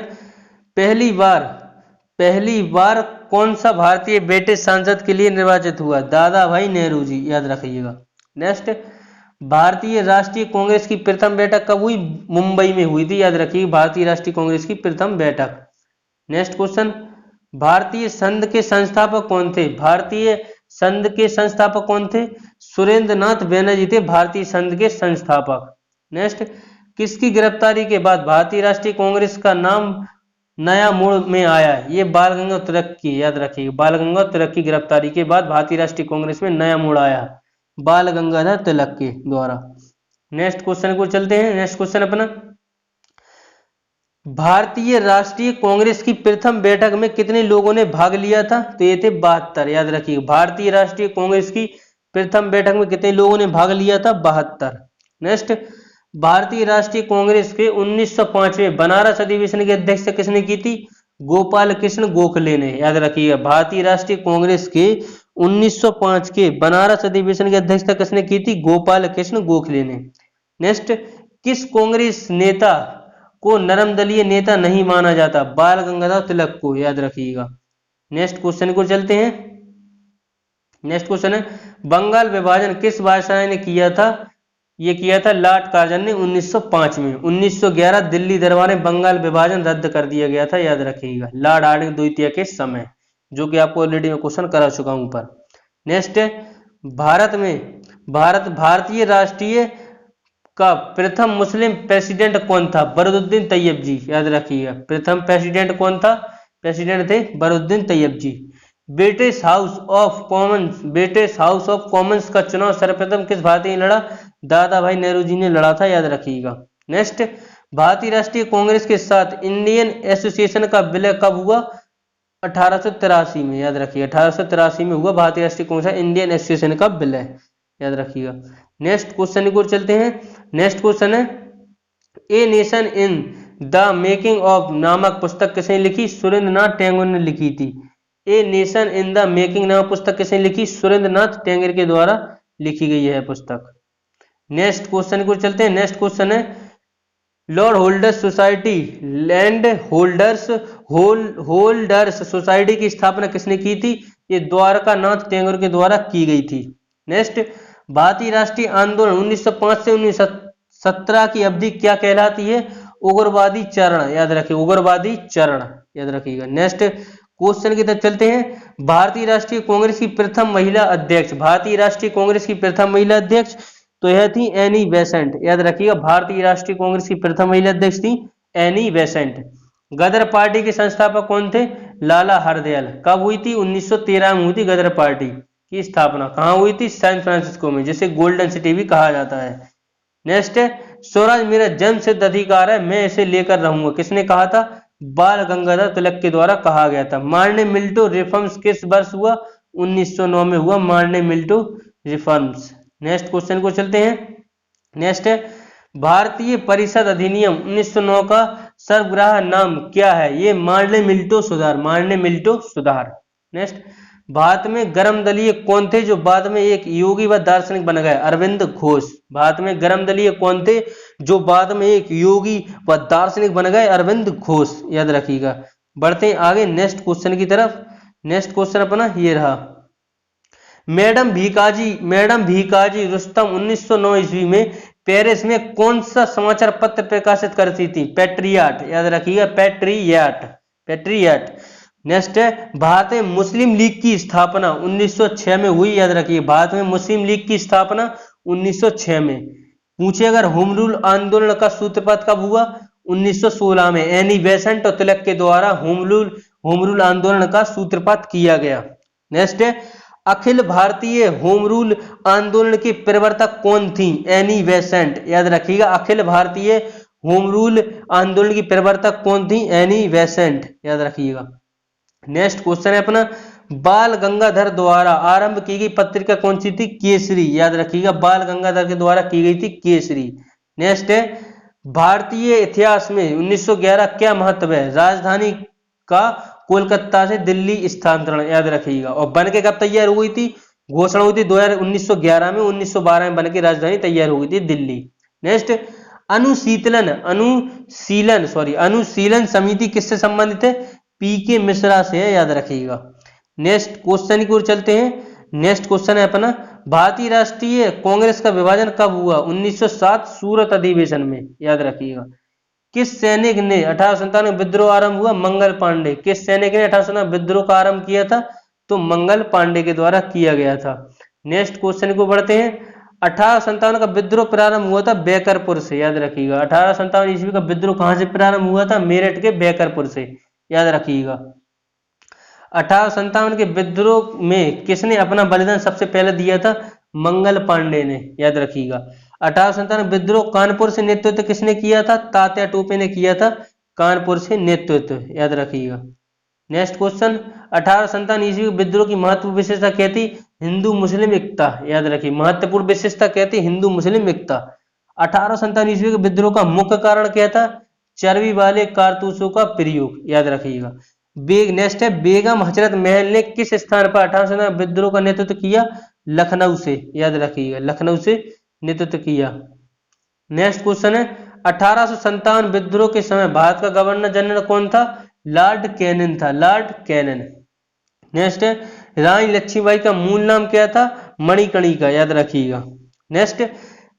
पहली बार कौन सा भारतीय ब्रिटिश सांसद के लिए निर्वाचित हुआ? दादा भाई नेहरू जी, याद रखिएगा। नेक्स्ट, भारतीय राष्ट्रीय कांग्रेस की प्रथम बैठक कब हुई? मुंबई में हुई थी, याद रखिए भारतीय राष्ट्रीय कांग्रेस की प्रथम बैठक। नेक्स्ट क्वेश्चन, भारतीय संघ के संस्थापक कौन थे? भारतीय संघ के संस्थापक कौन थे? सुरेंद्र नाथ बैनर्जी थे भारतीय संघ के संस्थापक। नेक्स्ट, किसकी गिरफ्तारी के बाद भारतीय राष्ट्रीय कांग्रेस का नाम नया मोड़ में आया? ये बाल गंगाधर तिलक की, याद रखिए बाल गंगाधर तिलक की गिरफ्तारी के बाद भारतीय राष्ट्रीय कांग्रेस में नया मोड़ आया बाल गंगाधर तिलक के द्वारा। नेक्स्ट क्वेश्चन को चलते हैं। नेक्स्ट क्वेश्चन अपना, भारतीय राष्ट्रीय कांग्रेस की प्रथम बैठक में कितने लोगों ने भाग लिया था? तो ये थे 72, याद रखिए। भारतीय राष्ट्रीय कांग्रेस की प्रथम बैठक में कितने लोगों ने भाग लिया था? 72। नेक्स्ट, भारतीय राष्ट्रीय कांग्रेस के 1905वें बनारस अधिवेशन की अध्यक्षता किसने की थी? गोपाल कृष्ण गोखले ने, याद रखिएगा। भारतीय राष्ट्रीय कांग्रेस के 1905 के बनारस अधिवेशन की अध्यक्षता किसने की थी? गोपाल कृष्ण गोखले ने। नेक्स्ट, किस कांग्रेस नेता को नरम दलीय नेता नहीं माना जाता? बाल गंगाधर तिलक को, याद रखिएगा। नेक्स्ट क्वेश्चन को चलते हैं। नेक्स्ट क्वेश्चन है, बंगाल विभाजन किस वायसराय ने किया था? ये किया था लॉर्ड कार्जन ने 1905 में। 1911 दिल्ली दरबार में बंगाल विभाजन रद्द कर दिया गया था, याद रखिएगा, लॉर्ड हार्डिंग द्वितीय के समय, जो कि आपको ऑलरेडी मैं क्वेश्चन करा चुका हूं ऊपर। नेक्स्ट है, भारत में भारतीय राष्ट्रीय का प्रथम मुस्लिम प्रेसिडेंट कौन था? बरूदुद्दीन तैयब जी, याद रखिएगा। प्रथम प्रेसिडेंट कौन था? प्रेसिडेंट थे बरूदुद्दीन तैयब जी। ब्रिटिश हाउस ऑफ कॉमन्स का चुनाव सर्वप्रथम किस भारतीय ने लड़ा? दादा भाई नेहरू जी ने लड़ा था, याद रखिएगा। नेक्स्ट, भारतीय राष्ट्रीय कांग्रेस के साथ इंडियन एसोसिएशन का विलय कब हुआ? 1883 में, याद रखिएगा। 1883 में हुआ भारतीय राष्ट्रीय कांग्रेस इंडियन एसोसिएशन का विलय, याद रखिएगा। नेक्स्ट क्वेश्चन की ओर चलते हैं। नेक्स्ट क्वेश्चन है, a nation in the making of नामक पुस्तक किसने लिखी? सुरेंद्रनाथ टैगोर ने लिखी थी। A nation in the making नामक पुस्तक किसने लिखी? सुरेंद्रनाथ टैगोर के द्वारा लिखी गई है पुस्तक। नेक्स्ट क्वेश्चन की ओर चलते हैं। नेक्स्ट क्वेश्चन है, Lord holders society land holders society की स्थापना किसने की थी? ये द्वारका नाथ टैगोर के द्वारा की गई थी। नेक्स्ट, भारतीय राष्ट्रीय आंदोलन 1905 से 1917 की अवधि क्या कहलाती है? उग्रवादी चरण, याद रखिए। उग्रवादी चरण, याद रखिएगा। नेक्स्ट क्वेश्चन की तरफ चलते हैं। भारतीय राष्ट्रीय कांग्रेस की प्रथम महिला अध्यक्ष, भारतीय राष्ट्रीय कांग्रेस की प्रथम महिला अध्यक्ष तो यह थी एनी बेसेंट, याद रखिएगा। भारतीय राष्ट्रीय कांग्रेस की प्रथम महिला अध्यक्ष थी एनी बेसेंट। गदर पार्टी के संस्थापक कौन थे? लाला हरदयाल। कब हुई थी? 1913 में हुई थी गदर पार्टी की स्थापना। कहां हुई थी? सैन फ्रांसिस्को में, जिसे गोल्डन सिटी भी कहा जाता है। नेक्स्ट है, स्वराज मेरा जन्म सिद्ध अधिकार है, मैं इसे लेकर रहूंगा, किसने कहा था? बाल गंगाधर तिलक के द्वारा कहा गया था। मार्ने मिल्टो रिफॉर्म्स किस वर्ष हुआ? 1909 में हुआ मार्ने मिल्टो रिफॉर्म्स। नेक्स्ट क्वेश्चन को चलते हैं। नेक्स्ट है, भारतीय परिषद अधिनियम 1909 का सर्वग्राह नाम क्या है? ये मार्ने मिल्टो सुधार, मार्ने मिल्टो सुधार। नेक्स्ट, भारत में गर्म दलीय कौन थे जो बाद में एक योगी व दार्शनिक बन गए? अरविंद घोष। भारत में गर्म दलीय कौन थे जो बाद में एक योगी व दार्शनिक बन गए? अरविंद घोष, याद रखिएगा। बढ़ते हैं आगे नेक्स्ट क्वेश्चन की तरफ। नेक्स्ट क्वेश्चन अपना ये रहा, मैडम भीकाजी रुस्तम 1909 ईस्वी में पेरिस में कौन सा समाचार पत्र प्रकाशित करती थी? पैट्रियट, याद रखिएगा। पैट्रियट। नेक्स्ट है, भारत में मुस्लिम लीग की स्थापना 1906 में हुई, याद रखिए। भारत में मुस्लिम लीग की स्थापना 1906 में। पूछे अगर होम रूल आंदोलन का सूत्रपात कब हुआ? 1916 में एनी बेसेंट और तिलक के द्वारा होम रूल आंदोलन का सूत्रपात किया गया। नेक्स्ट है, अखिल भारतीय होम रूल आंदोलन की प्रवर्तक कौन थी? एनी बेसेंट, याद रखिएगा। अखिल भारतीय होम रूल आंदोलन की प्रवर्तक कौन थी? एनी बेसेंट, याद रखिएगा। नेक्स्ट क्वेश्चन है अपना, बाल गंगाधर द्वारा आरंभ की गई पत्रिका कौन सी थी? केसरी, याद रखिएगा। बाल गंगाधर के द्वारा की गई थी केसरी। नेक्स्ट है, भारतीय इतिहास में 1911 क्या महत्व है? राजधानी का कोलकाता से दिल्ली स्थानांतरण, याद रखिएगा। और बन के कब तैयार हुई थी? घोषणा हुई थी 1911 में, 1912 में बन के राजधानी तैयार हुई थी दिल्ली। नेक्स्ट, अनुशीलन समिति किससे संबंधित है? पीके मिश्रा से है, याद रखिएगा। नेक्स्ट क्वेश्चन की ओर चलते हैं। नेक्स्ट क्वेश्चन है अपना, भारतीय राष्ट्रीय कांग्रेस का विभाजन कब हुआ? 1907 सूरत अधिवेशन में, याद रखिएगा। किस सैनिक ने 1857 विद्रोह आरंभ हुआ? मंगल पांडे। किस सैनिक ने 1857 विद्रोह का आरंभ किया था? तो मंगल पांडे के द्वारा किया गया था। नेक्स्ट क्वेश्चन को बढ़ते हैं। 1857 का विद्रोह प्रारंभ हुआ था बैकरपुर से, याद रखिएगा। 1857 ईस्वी का विद्रोह कहां से प्रारंभ हुआ था? मेरठ के बैकरपुर से, याद रखिएगा। 1857 के विद्रोह में किसने अपना बलिदान सबसे पहले दिया था? मंगल पांडे ने, याद रखिएगा। 1857 विद्रोह कानपुर से नेतृत्व किसने किया था? तात्या टोपे ने किया था कानपुर से नेतृत्व, याद रखिएगा। नेक्स्ट क्वेश्चन, 1857 ईस्वी विद्रोह की महत्वपूर्ण विशेषता क्या थी? हिंदू मुस्लिम एकता, याद रखिए। महत्वपूर्ण विशेषता क्या थी? हिंदू मुस्लिम एकता। 1857 ईस्वी के विद्रोह का मुख्य कारण क्या था? चर्बी वाले कारतूसों का प्रयोग, याद रखिएगा। नेक्स्ट है, बेगम हजरत महल ने किस स्थान पर 1857 विद्रोह का नेतृत्व किया? लखनऊ से, याद रखिएगा। लखनऊ से नेतृत्व किया। नेक्स्ट क्वेश्चन है, 1857 विद्रोह के समय भारत का गवर्नर जनरल कौन था? लॉर्ड कैनिंग था, लॉर्ड कैनिंग। नेक्स्ट है, रानी लक्ष्मीबाई का मूल नाम क्या था? मणिकर्णिका, याद रखिएगा। नेक्स्ट,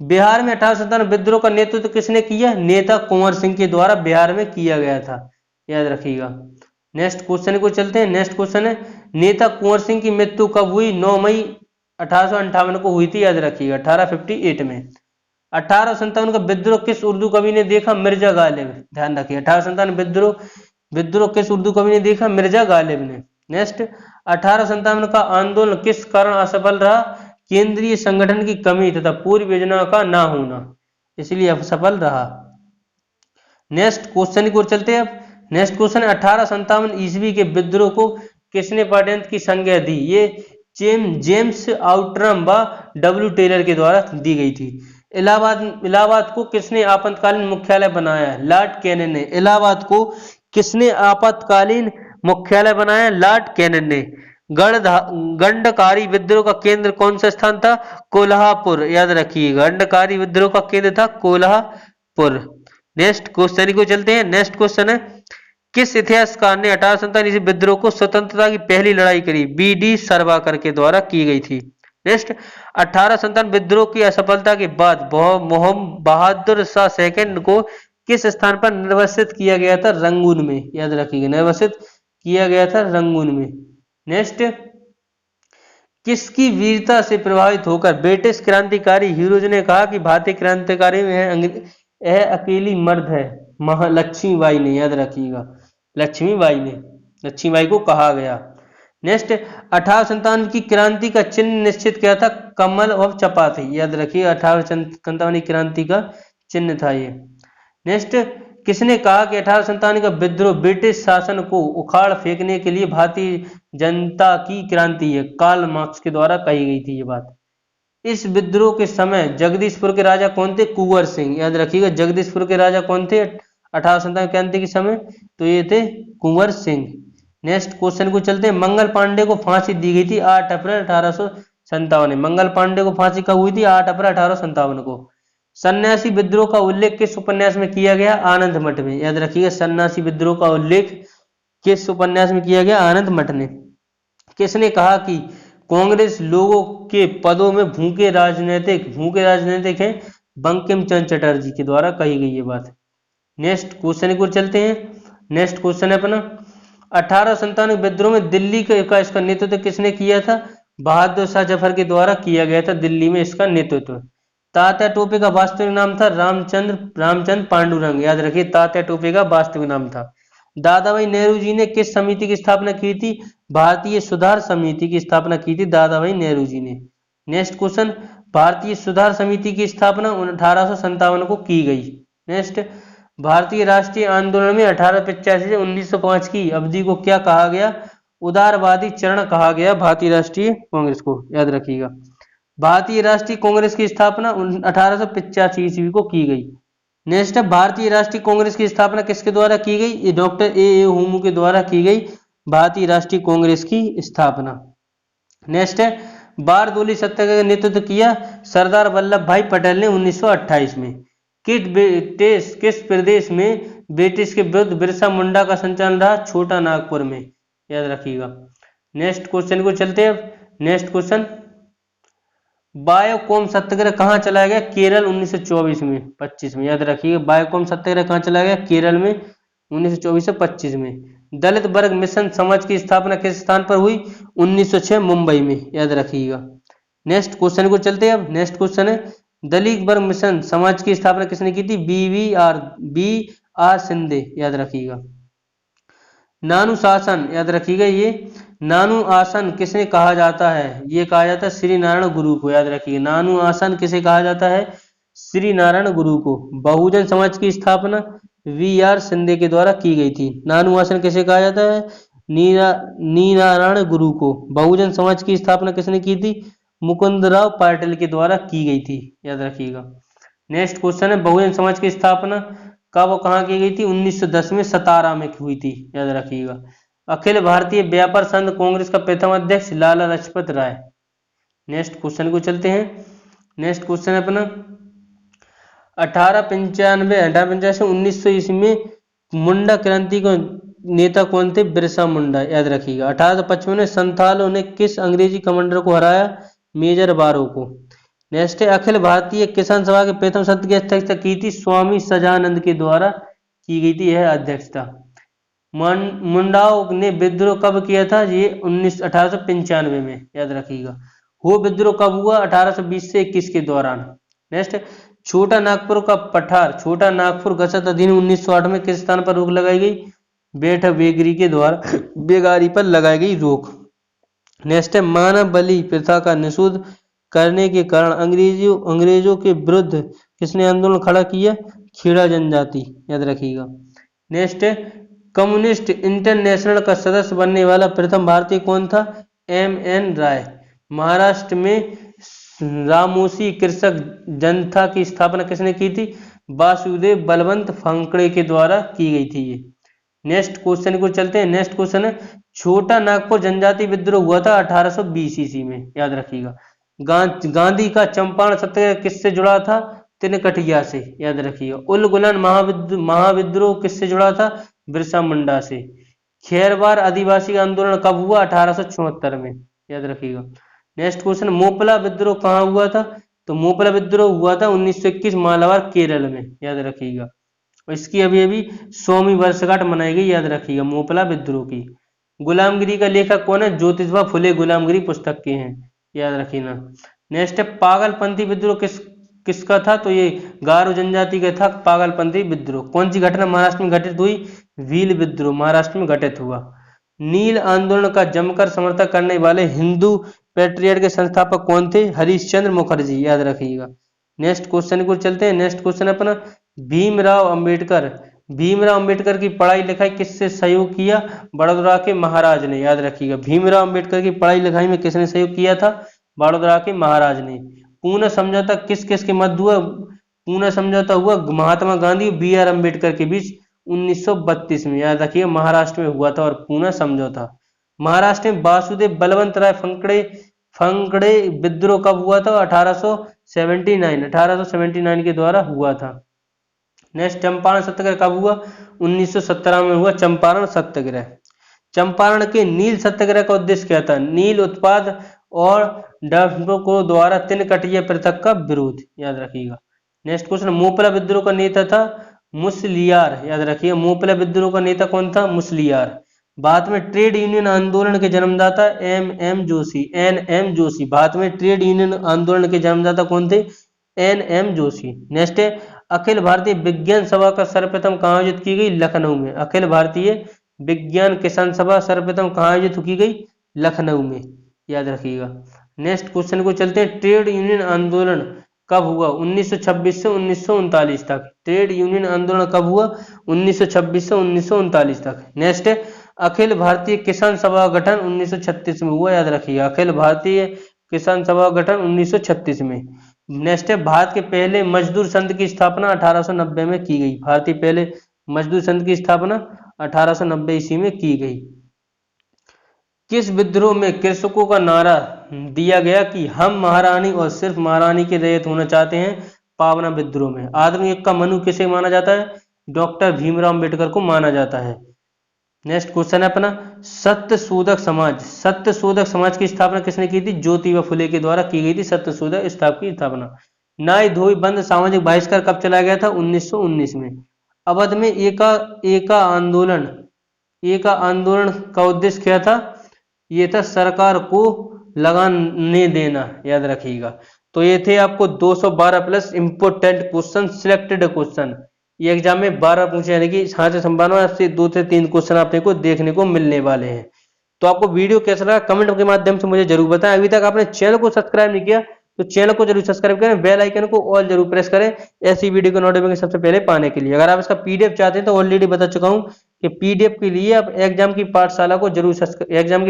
बिहार में 1857 विद्रोह का नेतृत्व किसने किया? नेता कुंवर सिंह के द्वारा बिहार में किया गया था, याद रखिएगा। नेक्स्ट क्वेश्चन को चलते हैं। नेक्स्ट क्वेश्चन है, नेता कुंवर सिंह की मृत्यु कब हुई? 9 मई 1858 को हुई थी, याद रखिएगा 1858 में। 1857 का विद्रोह किस उर्दू कवि ने देखा? मिर्जा गालिब, ध्यान रखिए 1857 विद्रोह किस उर्दू कवि ने देखा? मिर्जा गालिब ने। नेक्स्ट, 1857 का आंदोलन किस कारण असफल रहा? केंद्रीय संगठन की कमी तथा पूर्व योजना का ना होना, इसलिए असफल रहा। नेक्स्ट क्वेश्चन की ओर चलते हैं अब। नेक्स्ट क्वेश्चन है 1857 ईस्वी के विद्रोह को किसने पार्टियंस की संज्ञा दी? ये जेम्स आउटरम व डब्ल्यू टेलर के द्वारा दी गई थी। इलाहाबाद को किसने आपातकालीन मुख्यालय बनाया? लॉर्ड कैनिंग ने। इलाहाबाद को किसने आपातकालीन मुख्यालय बनाया? लॉर्ड कैनिंग ने। गंडकारी विद्रोह का केंद्र कौन सा स्थान था? कोल्हापुर, याद रखिए गंडकारी विद्रोह का केंद्र था कोल्हापुर। नेक्स्ट क्वेश्चन को चलते हैं। नेक्स्ट क्वेश्चन है किस इतिहासकार ने 1857 ईस्वी विद्रोह को स्वतंत्रता की पहली लड़ाई करी? बी.डी. सरवाकर के द्वारा की गई थी। नेक्स्ट, 1857 विद्रोह की असफलता के बाद मोहम्मद बहादुर शाह सेकंड को किस स्थान पर निर्वासित किया गया था? रंगून में, याद रखिएगा निर्वासित किया गया था रंगून में। नेक्स्ट, किसकी वीरता से प्रभावित होकर ब्रिटिश क्रांतिकारी हीरोज ने कहा कि भारतीय क्रांतिकारी में यह अकेली मर्द है? लक्ष्मीबाई ने, याद रखिएगा लक्ष्मीबाई को कहा गया। नेक्स्ट, 1857 की क्रांति का चिन्ह निश्चित क्या था? कमल और चपा थी, याद रखिए 1857 की क्रांति का चिन्ह था ये। नेक्स्ट, किसने कहा कि 1857 का विद्रोह ब्रिटिश शासन को उखाड़ फेंकने के लिए भारतीय जनता की क्रांति है? कार्ल मार्क्स के द्वारा कही गई थी ये बात। इस विद्रोह के समय जगदीशपुर के राजा कौन थे? कुंवर सिंह, याद रखिएगा जगदीशपुर के राजा कौन थे 1857 क्रांति के समय? तो ये थे कुंवर सिंह। नेक्स्ट क्वेश्चन को चलते हैं। मंगल पांडे को फांसी दी गई थी 8 अप्रैल 1857 में। मंगल पांडे को फांसी कब हुई थी? 8 अप्रैल 1857 को। सन्यासी विद्रोह का उल्लेख किस उपन्यास में किया गया? आनंद मठ में, याद रखिएगा सन्यासी विद्रोह का उल्लेख किस उपन्यास में किया गया? आनंद मठ ने। किसने कहा कि कांग्रेस लोगों के पदों में भूखे राजनीतिक हैं? बंकिम चंद्र चटर्जी के द्वारा कही गई ये बात। नेक्स्ट क्वेश्चन को चलते हैं। नेक्स्ट क्वेश्चन है अपना 1857 विद्रोह में दिल्ली का इसका नेतृत्व किसने किया था? बहादुर शाह जफर के द्वारा किया गया था दिल्ली में इसका नेतृत्व। तात्या टोपे का वास्तविक नाम था रामचंद्र पांडुरंग, याद रखिए तात्या टोपे का वास्तविक नाम था। दादा भाई नेहरू जी ने किस समिति की स्थापना की थी? भारतीय सुधार समिति की स्थापना की थी दादा भाई नेहरू जी ने। नेक्स्ट क्वेश्चन, भारतीय सुधार समिति की स्थापना 1857 को की गई। नेक्स्ट, भारतीय राष्ट्रीय आंदोलन में 1885 से 1905 की अवधि को क्या कहा गया? उदारवादी चरण कहा गया भारतीय राष्ट्रीय कांग्रेस को, याद रखिएगा। भारतीय राष्ट्रीय कांग्रेस की स्थापना 1885 ईस्वी को की गई। नेक्स्ट है भारतीय राष्ट्रीय कांग्रेस की स्थापना किसके द्वारा की गई? ये डॉक्टर ए हुमू के द्वारा की गई भारतीय राष्ट्रीय कांग्रेस की स्थापना। नेक्स्ट है बारदोली सत्याग्रह का नेतृत्व किया सरदार वल्लभ भाई पटेल ने 1928 में। किस प्रदेश में ब्रिटिश के विरुद्ध बिरसा मुंडा का संचालन रहा? छोटा नागपुर में, याद रखिएगा। नेक्स्ट क्वेश्चन को चलते हैं। नेक्स्ट क्वेश्चन, बायोकॉम सत्याग्रह कहाँ चलाया गया? केरल 1924 में 25 में, याद रखिएगा बायोकॉम सत्याग्रह कहाँ चलाया गया? केरल में 1924 से 25 में। दलित वर्ग मिशन समाज की स्थापना किस स्थान पर हुई? 1906 मुंबई में, याद रखिएगा। नेक्स्ट क्वेश्चन को चलते हैं अब। नेक्स्ट क्वेश्चन है दलित वर्ग मिशन समाज की स्थापना किसने की थी? बी आर सिंधे, याद रखिएगा। नानू शासन, याद रखिएगा ये नानू आसन किसे कहा जाता है? ये कहा जाता है श्री नारायण गुरु को, याद रखिए नानू आसन किसे कहा जाता है? श्री नारायण गुरु को। बहुजन समाज की स्थापना वी.आर. सिंधे के द्वारा की गई थी। नानू आसन किसे कहा जाता है? नारायण गुरु को। बहुजन समाज की स्थापना किसने की थी? मुकुंदराव पाटिल के द्वारा की गई थी, याद रखिएगा। नेक्स्ट क्वेश्चन है बहुजन समाज की स्थापना कब और कहाँ की गई थी? 1910 में सतारा में हुई थी, याद रखिएगा। अखिल भारतीय व्यापार संघ कांग्रेस का प्रथम अध्यक्ष लाला लाजपत राय। नेक्स्ट क्वेश्चन को चलते हैं। नेक्स्ट क्वेश्चन है अपना 1895 से 1900 ईस्वी में मुंडा क्रांति को नेता कौन थे? बिरसा मुंडा, याद रखिएगा। 1855 में संथालों ने किस अंग्रेजी कमांडर को हराया? मेजर बारो को। नेक्स्ट है अखिल भारतीय किसान सभा के प्रथम सत्र की अध्यक्षता की थी स्वामी सजानंद के द्वारा की गई थी यह अध्यक्षता। मुंडाओं ने विद्रोह कब किया था? ये 1895 में, याद रखिएगा। हो विद्रोह कब हुआ? 1820 से 21 के दौरान। नेक्स्ट, छोटा नागपुर का पठार, छोटा नागपुर गसत अधिनियम 1908 में किस स्थान पर रोक लगाई गई? बैठक बेगरी के द्वारा बेगारी पर लगाई गई रोक। नेक्स्ट है, मानव बलि प्रथा का निषेध करने के कारण अंग्रेजों के विरुद्ध किसने आंदोलन खड़ा किया? खेड़ा जनजाति, याद रखिएगा। नेक्स्ट है, कम्युनिस्ट इंटरनेशनल का सदस्य बनने वाला प्रथम भारतीय कौन था? M.N. राय। महाराष्ट्र में रामोसी कृषक जनता की स्थापना किसने की थी? वासुदेव बलवंत फांकड़े के द्वारा की गई थी ये। नेक्स्ट क्वेश्चन को चलते हैं। नेक्स्ट क्वेश्चन है, छोटा नागपुर जनजाति विद्रोह हुआ था 1820 ईस्वी में, याद रखिएगा। गांधी का चंपारण सत्याग्रह किससे जुड़ा था? तिनकटिया से, याद रखिएगा। उल गुलान महाविद्रोह किससे जुड़ा था? बिरसा मुंडा से। खैरवार आदिवासी आंदोलन कब हुआ? 1874 में, याद रखिएगा। नेक्स्ट क्वेश्चन, मोपला विद्रोह कहाँ हुआ था? तो मोपला विद्रोह हुआ था 1921 मालाबार केरल में, याद रखिएगा। इसकी अभी अभी 100वीं वर्षगांठ मनाई गई, याद रखिएगा, मोपला विद्रोह की। गुलामगिरी का लेखक कौन है? ज्योतिबा फुले गुलामगिरी पुस्तक के हैं, याद रखिएगा। नेक्स्ट है, पागलपंथी विद्रोह किसका था? तो ये गारो जनजाति का था पागलपंथी विद्रोह। कौन सी घटना महाराष्ट्र में घटित हुई? भील विद्रोह महाराष्ट्र में घटित हुआ। नील आंदोलन का जमकर समर्थन करने वाले हिंदू पैट्रियट के संस्थापक कौन थे? हरीशचंद्र मुखर्जी, याद रखिएगा। नेक्स्ट क्वेश्चन को चलते हैं। नेक्स्ट क्वेश्चन अपना, भीमराव अंबेडकर की पढ़ाई लिखाई किससे सहयोग किया? बड़ौदा के महाराज ने, याद रखिएगा। भीमराव अंबेडकर की पढ़ाई लिखाई में किसने सहयोग किया था? बड़ौदा के महाराज ने। पूना समझौता किस किस के मध्य हुआ? पूना समझौता हुआ महात्मा गांधी और B.R. अम्बेडकर के बीच 1932 में, याद रखिए, महाराष्ट्र में हुआ था। और पूना समझौता। महाराष्ट्र में वासुदेव बलवंत राय फंकड़े विद्रोह कब हुआ था? 1879 के द्वारा हुआ था। नेक्स्ट, चंपारण सत्याग्रह कब हुआ? 1917 में हुआ चंपारण सत्याग्रह। चंपारण के नील सत्याग्रह का उद्देश्य क्या था? नील उत्पाद और डॉक्टरों द्वारा तिनकटिया प्रथा का विरोध, याद रखिएगा। नेक्स्ट क्वेश्चन, मोपला विद्रोह का नेता था मुसलियार, याद रखिए। मोपला विद्रोह का नेता कौन था? मुसलियार। भारत में ट्रेड यूनियन आंदोलन के जन्मदाता NM जोशी। भारत में ट्रेड यूनियन आंदोलन के जन्मदाता कौन थे? NM जोशी। नेक्स्ट है, अखिल भारतीय विज्ञान सभा का सर्वप्रथम कहाँ आयोजित की गई? लखनऊ में। अखिल भारतीय विज्ञान किसान सभा सर्वप्रथम कहाँ आयोजित की गई? लखनऊ में, याद रखिएगा। नेक्स्ट क्वेश्चन को चलते हैं। ट्रेड यूनियन आंदोलन कब हुआ? 1926 से 1939 तक। ट्रेड यूनियन आंदोलन कब हुआ? 1926 से 1939 तक। नेक्स्ट है, अखिल भारतीय किसान सभा गठन 1936 में हुआ, याद रखिएगा। अखिल भारतीय किसान सभा गठन 1936 में। नेक्स्ट है, भारत के पहले मजदूर संघ की स्थापना 1890 में की गई। भारतीय पहले मजदूर संघ की स्थापना 1890 ईस्वी में की गई। किस विद्रोह में कृषकों का नारा दिया गया कि हम महारानी और सिर्फ महारानी के रैयत होना चाहते हैं? पावना विद्रोह में। आधुनिक युग का मनु किसे माना जाता है? डॉक्टर भीमराव अंबेडकर को माना जाता है। नेक्स्ट क्वेश्चन है अपना, सत्यशोधक समाज की स्थापना किसने की थी? ज्योतिबा फुले के द्वारा की गई थी सत्यशोधक की स्थापना। नाई धोबी बंद सामाजिक बहिष्कार कब चलाया गया था? 1919 में। अवध में एका आंदोलन का उद्देश्य क्या था? ये था सरकार को लगाने देना, याद रखिएगा। तो ये थे आपको 212 plus important question, selected question. ये एग्जाम में 12 पूछे जाने की हाँ से संभावना से 2 से 3 क्वेश्चन आपने को देखने को मिलने वाले हैं। तो आपको वीडियो कैसा लगा कमेंट के माध्यम से मुझे जरूर बताएं। अभी तक आपने चैनल को सब्सक्राइब नहीं किया तो चैनल को जरूर सब्सक्राइब करें, बेल आइकन को ऑल जरूर प्रेस करें ऐसी वीडियो को नोटिफिकेशन सबसे पहले पाने के लिए। अगर आप इसका PDF चाहते हैं तो ऑलरेडी बता चुका हूं कि PDF के लिए आप एग्जाम की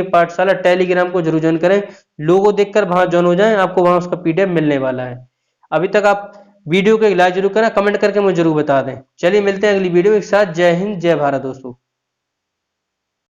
पाठशाला टेलीग्राम को जरूर ज्वाइन करें। लोगो देखकर वहां ज्वाइन हो जाएं, आपको वहां उसका PDF मिलने वाला है। अभी तक आप वीडियो को एक लाइक जरूर करें, कमेंट करके मुझे जरूर बता दें। चलिए मिलते हैं अगली वीडियो के साथ। जय हिंद, जय भारत दोस्तों।